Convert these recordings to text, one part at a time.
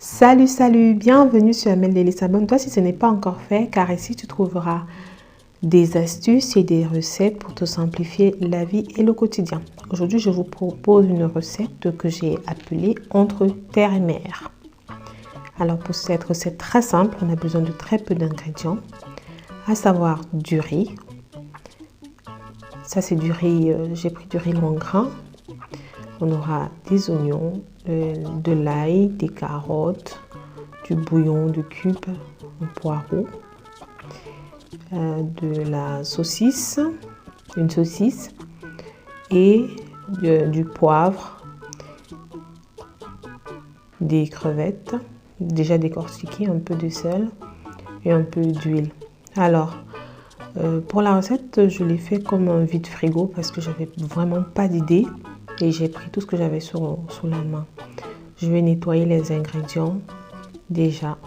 Salut, bienvenue sur Amel Daily. Abonne-toi si ce n'est pas encore fait, car ici tu trouveras des astuces et des recettes pour te simplifier la vie et le quotidien. Aujourd'hui, je vous propose une recette que j'ai appelée Entre terre et mer. Alors pour cette recette très simple, on a besoin de très peu d'ingrédients, à savoir du riz. Ça c'est du riz, j'ai pris du riz long grain. On aura des oignons, de l'ail, des carottes, du bouillon de cubes, un poireau, de la saucisse, une saucisse et du poivre, des crevettes déjà décortiquées, un peu de sel et un peu d'huile. Alors pour la recette, je l'ai fait comme un vide frigo parce que j'avais vraiment pas d'idée et j'ai pris tout ce que j'avais sous la main. Je vais nettoyer les ingrédients déjà.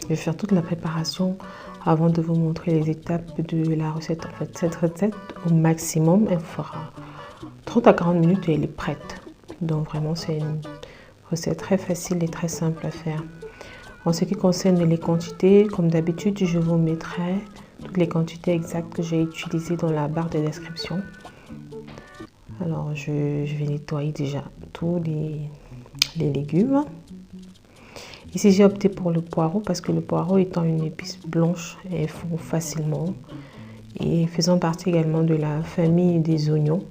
Je vais faire toute la préparation avant de vous montrer les étapes de la recette. En fait, cette recette, au maximum, elle fera 30 à 40 minutes et elle est prête. Donc vraiment, c'est une recette très facile et très simple à faire. En ce qui concerne les quantités, comme d'habitude, je vous mettrai toutes les quantités exactes que j'ai utilisées dans la barre de description. Alors, je vais nettoyer déjà tous les légumes. Ici, j'ai opté pour le poireau parce que le poireau étant une épice blanche, elle fond facilement et faisant partie également de la famille des oignons.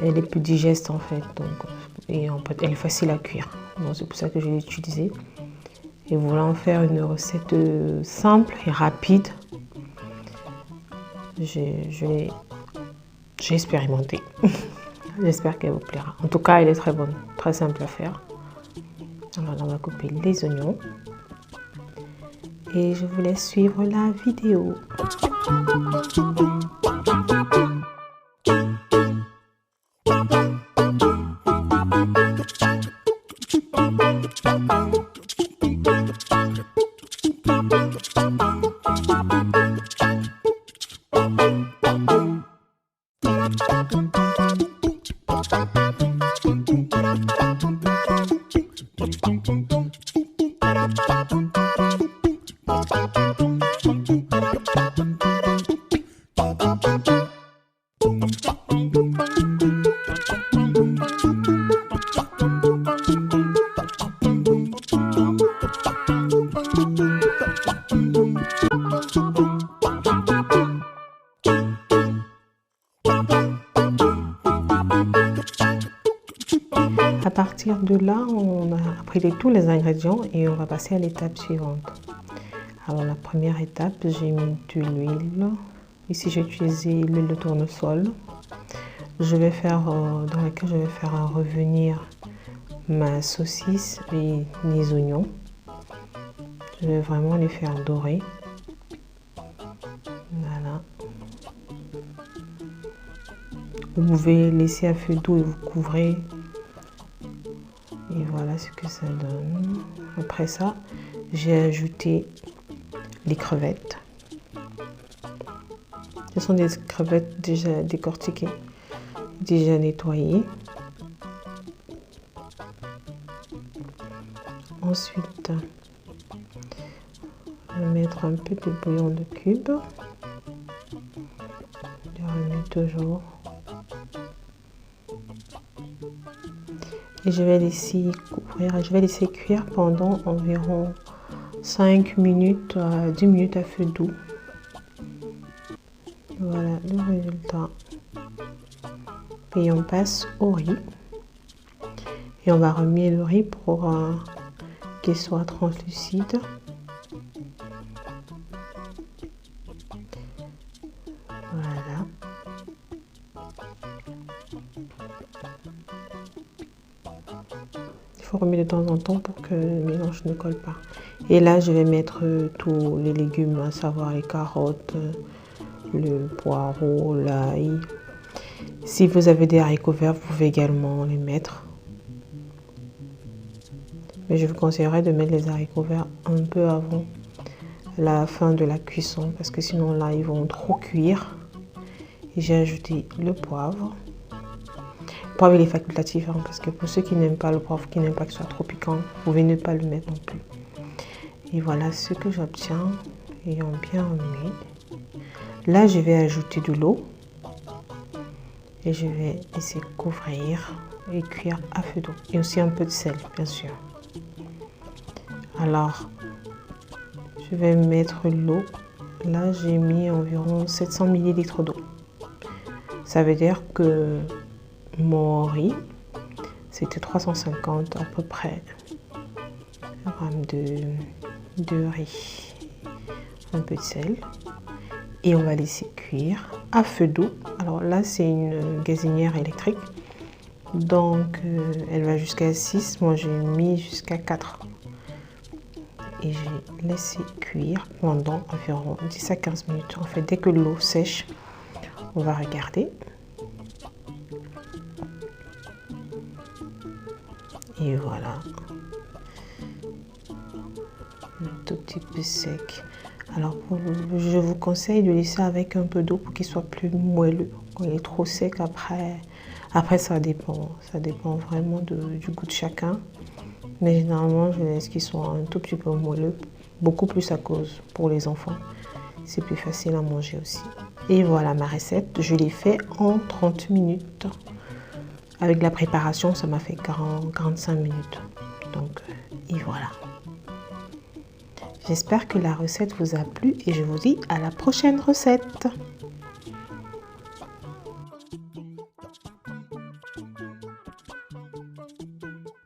Elle est plus digeste en fait, donc, et elle est facile à cuire. C'est pour ça que je l'ai utilisé. Et voilà, en faire une recette simple et rapide. J'ai expérimenté. J'espère qu'elle vous plaira. En tout cas, elle est très bonne, très simple à faire. Alors, on va couper les oignons. Et je vous laisse suivre la vidéo. À partir de là, on a pris tous les ingrédients et on va passer à l'étape suivante. Alors la première étape, j'ai mis de l'huile. Ici, j'ai utilisé l'huile de tournesol. Dans laquelle je vais faire revenir ma saucisse et les oignons. Je vais vraiment les faire dorer. Voilà. Vous pouvez laisser à feu doux et vous couvrez. Et voilà ce que ça donne. Après ça, j'ai ajouté les crevettes. Ce sont des crevettes déjà décortiquées, déjà nettoyées. Ensuite, je vais mettre un peu de bouillon de cubes. Je remets toujours. Et je vais laisser couvrir, je vais laisser cuire pendant environ 5 minutes à 10 minutes à feu doux. Voilà le résultat. Et on passe au riz. Et on va remuer le riz pour qu'il soit translucide. Voilà. Il faut remuer de temps en temps pour que le mélange ne colle pas. Et là, je vais mettre tous les légumes, à savoir les carottes, le poireau, l'ail. Si vous avez des haricots verts, vous pouvez également les mettre. Mais je vous conseillerais de mettre les haricots verts un peu avant la fin de la cuisson parce que sinon là, ils vont trop cuire. Et j'ai ajouté le poivre. poivre il est facultatif, hein, parce que pour ceux qui n'aiment pas le poivre, qui n'aiment pas que ce soit trop piquant, vous pouvez ne pas le mettre non plus. Et voilà ce que j'obtiens, ayant bien remué. Là, je vais ajouter de l'eau et je vais laisser couvrir et cuire à feu doux. Et aussi un peu de sel, bien sûr. Alors, je vais mettre l'eau. Là, j'ai mis environ 700 ml d'eau. Ça veut dire que mon riz, c'était 350 à peu près grammes de riz. Un peu de sel. Et on va laisser cuire à feu doux. Alors là, c'est une gazinière électrique. Donc, elle va jusqu'à 6. Moi, j'ai mis jusqu'à 4. Et j'ai laissé cuire pendant environ 10 à 15 minutes. En fait, dès que l'eau sèche, on va regarder. Et voilà. Un tout petit peu sec. Alors, je vous conseille de laisser avec un peu d'eau pour qu'il soit plus moelleux. Quand il est trop sec, après ça dépend. Ça dépend vraiment du goût de chacun. Mais généralement, je laisse qu'ils soient un tout petit peu moelleux. Beaucoup plus à cause pour les enfants. C'est plus facile à manger aussi. Et voilà ma recette. Je l'ai fait en 30 minutes. Avec la préparation, ça m'a fait 45 minutes. Donc, et voilà. J'espère que la recette vous a plu et je vous dis à la prochaine recette.